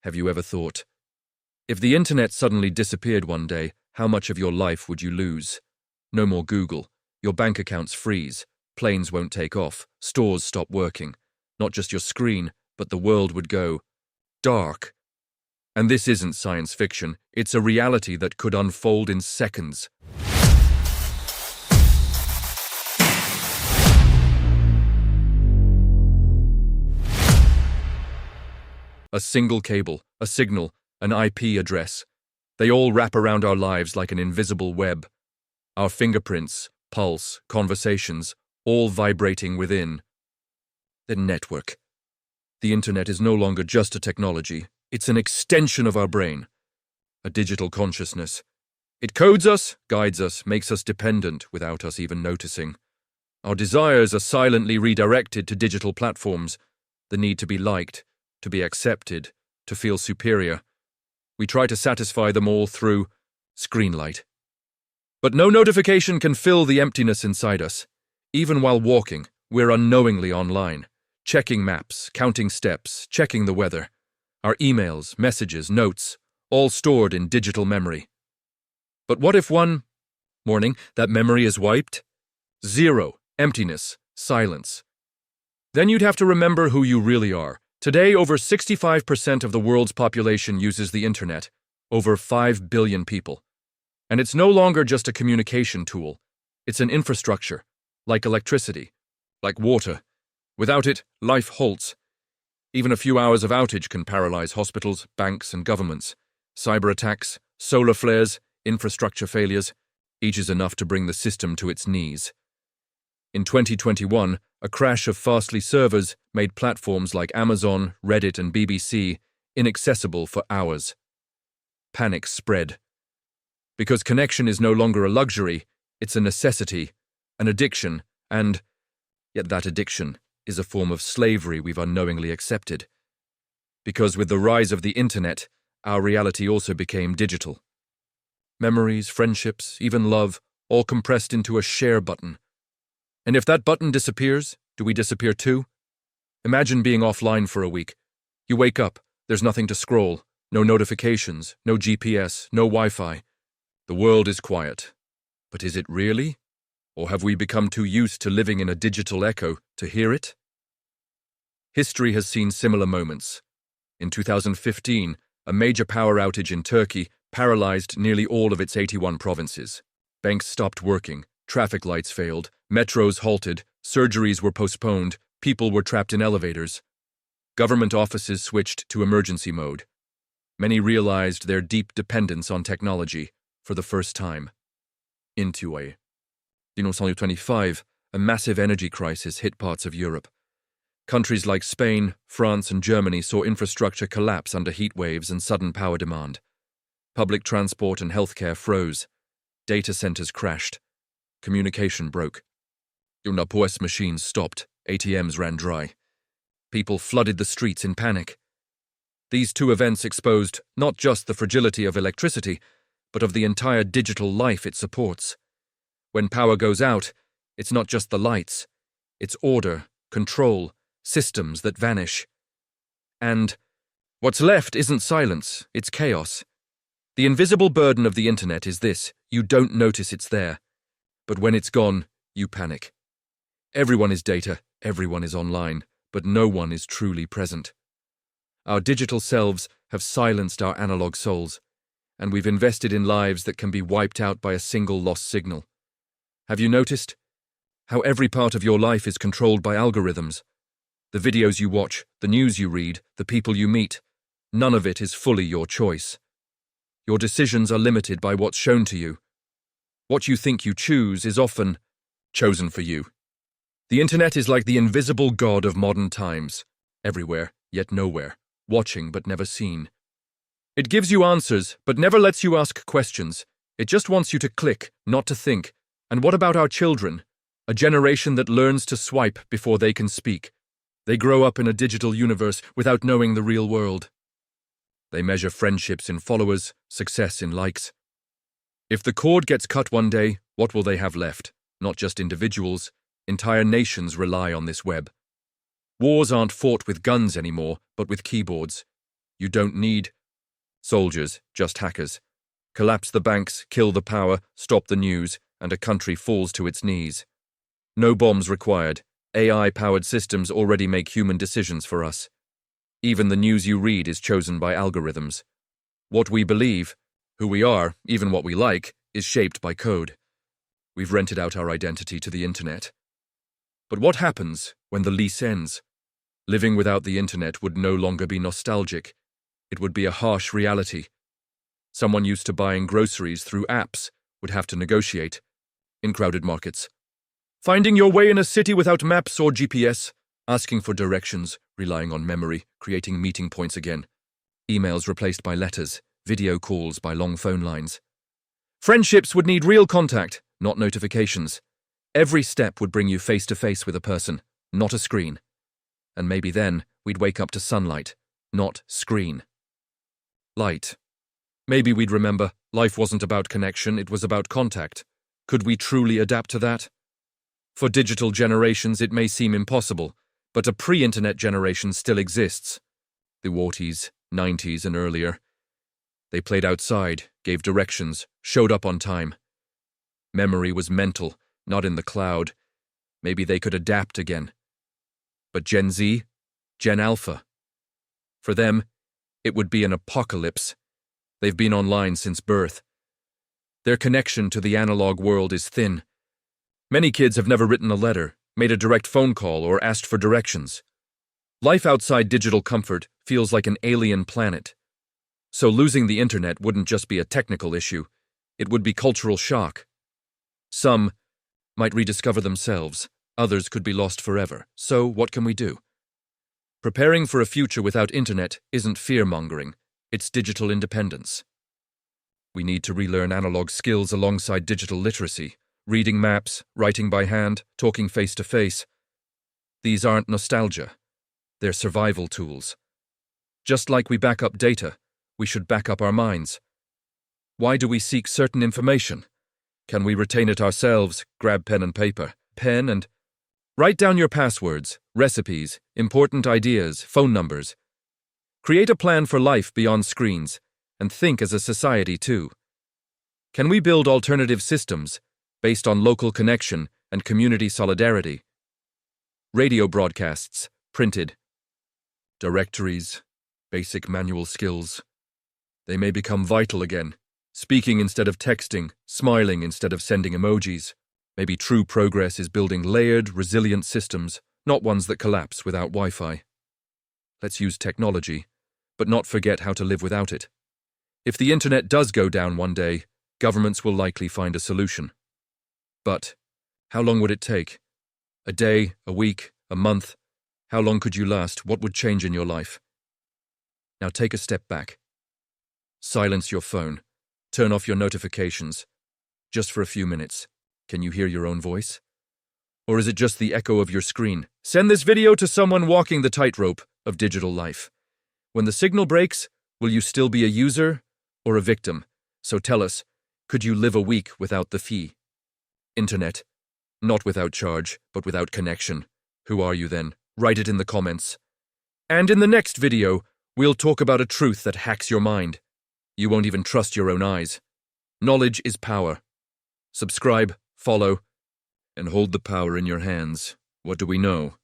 Have you ever thought, if the internet suddenly disappeared one day, how much of your life would you lose? No more Google. Your bank accounts freeze. Planes won't take off. Stores stop working. Not just your screen, but the world would go dark. And this isn't science fiction. It's a reality that could unfold in seconds. A single cable, a signal, an IP address. They all wrap around our lives like an invisible web. Our fingerprints, pulse, conversations, all vibrating within. The network. The internet is no longer just a technology. It's an extension of our brain. A digital consciousness. It codes us, guides us, makes us dependent without us even noticing. Our desires are silently redirected to digital platforms. The need to be liked, to be accepted, to feel superior. We try to satisfy them all through screen light. But no notification can fill the emptiness inside us. Even while walking, we're unknowingly online, checking maps, counting steps, checking the weather. Our emails, messages, notes, all stored in digital memory. But what if one morning that memory is wiped? Zero, emptiness, silence. Then you'd have to remember who you really are. Today, over 65% of the world's population uses the internet, over 5 billion people. And it's no longer just a communication tool. It's an infrastructure, like electricity, like water. Without it, life halts. Even a few hours of outage can paralyze hospitals, banks, and governments. Cyber attacks, solar flares, infrastructure failures, each is enough to bring the system to its knees. In 2021, a crash of fastly servers made platforms like Amazon, Reddit, and BBC inaccessible for hours. Panic spread. Because connection is no longer a luxury, it's a necessity, an addiction, and yet that addiction is a form of slavery we've unknowingly accepted. Because with the rise of the internet, our reality also became digital. Memories, friendships, even love, all compressed into a share button. And if that button disappears, do we disappear too? Imagine being offline for a week. You wake up, there's nothing to scroll, no notifications, no GPS, no Wi-Fi. The world is quiet. But is it really? Or have we become too used to living in a digital echo to hear it? History has seen similar moments. In 2015, a major power outage in Turkey paralyzed nearly all of its 81 provinces. Banks stopped working, traffic lights failed, metros halted, surgeries were postponed, people were trapped in elevators. Government offices switched to emergency mode. Many realized their deep dependence on technology for the first time. In 1925, a massive energy crisis hit parts of Europe. Countries like Spain, France, and Germany saw infrastructure collapse under heat waves and sudden power demand. Public transport and healthcare froze. Data centers crashed. Communication broke. POS machines stopped. ATMs ran dry. People flooded the streets in panic. These two events exposed not just the fragility of electricity, but of the entire digital life it supports. When power goes out, it's not just the lights. It's order, control, systems that vanish. And what's left isn't silence, it's chaos. The invisible burden of the internet is this: you don't notice it's there. But when it's gone, you panic. Everyone is data, everyone is online, but no one is truly present. Our digital selves have silenced our analog souls, and we've invested in lives that can be wiped out by a single lost signal. Have you noticed how every part of your life is controlled by algorithms? The videos you watch, the news you read, the people you meet, none of it is fully your choice. Your decisions are limited by what's shown to you. What you think you choose is often chosen for you. The internet is like the invisible god of modern times, everywhere, yet nowhere, watching but never seen. It gives you answers, but never lets you ask questions. It just wants you to click, not to think. And what about our children? A generation that learns to swipe before they can speak. They grow up in a digital universe without knowing the real world. They measure friendships in followers, success in likes. If the cord gets cut one day, what will they have left? Not just individuals, entire nations rely on this web. Wars aren't fought with guns anymore, but with keyboards. You don't need soldiers, just hackers. Collapse the banks, kill the power, stop the news, and a country falls to its knees. No bombs required. AI-powered systems already make human decisions for us. Even the news you read is chosen by algorithms. What we believe, who we are, even what we like, is shaped by code. We've rented out our identity to the internet. But what happens when the lease ends? Living without the internet would no longer be nostalgic. It would be a harsh reality. Someone used to buying groceries through apps would have to negotiate in crowded markets. Finding your way in a city without maps or GPS, asking for directions, relying on memory, creating meeting points again. Emails replaced by letters, video calls by long phone lines. Friendships would need real contact, not notifications. Every step would bring you face to face with a person, not a screen. And maybe then we'd wake up to sunlight, not screen. Light. Maybe we'd remember life wasn't about connection, it was about contact. Could we truly adapt to that? For digital generations, it may seem impossible, but a pre-internet generation still exists. The 80s, 90s, and earlier. They played outside, gave directions, showed up on time. Memory was mental, not in the cloud. Maybe they could adapt again. But Gen Z? Gen Alpha? For them, it would be an apocalypse. They've been online since birth. Their connection to the analog world is thin. Many kids have never written a letter, made a direct phone call, or asked for directions. Life outside digital comfort feels like an alien planet. So losing the internet wouldn't just be a technical issue, it would be cultural shock. Some might rediscover themselves, others could be lost forever. So what can we do? Preparing for a future without internet isn't fear-mongering, it's digital independence. We need to relearn analog skills alongside digital literacy, reading maps, writing by hand, talking face-to-face. These aren't nostalgia. They're survival tools. Just like we back up data, we should back up our minds. Why do we seek certain information? Can we retain it ourselves? Grab pen and paper. Pen and write down your passwords, recipes, important ideas, phone numbers. Create a plan for life beyond screens, and think as a society too. Can we build alternative systems based on local connection and community solidarity? Radio broadcasts, printed. Directories, basic manual skills. They may become vital again. Speaking instead of texting, smiling instead of sending emojis. Maybe true progress is building layered, resilient systems, not ones that collapse without Wi-Fi. Let's use technology, but not forget how to live without it. If the internet does go down one day, governments will likely find a solution. But how long would it take? A day, a week, a month? How long could you last? What would change in your life? Now take a step back. Silence your phone. Turn off your notifications. Just for a few minutes. Can you hear your own voice? Or is it just the echo of your screen? Send this video to someone walking the tightrope of digital life. When the signal breaks, will you still be a user or a victim? So tell us, could you live a week without the fee? Internet. Not without charge, but without connection. Who are you then? Write it in the comments. And in the next video, we'll talk about a truth that hacks your mind. You won't even trust your own eyes. Knowledge is power. Subscribe, follow, and hold the power in your hands. What do we know?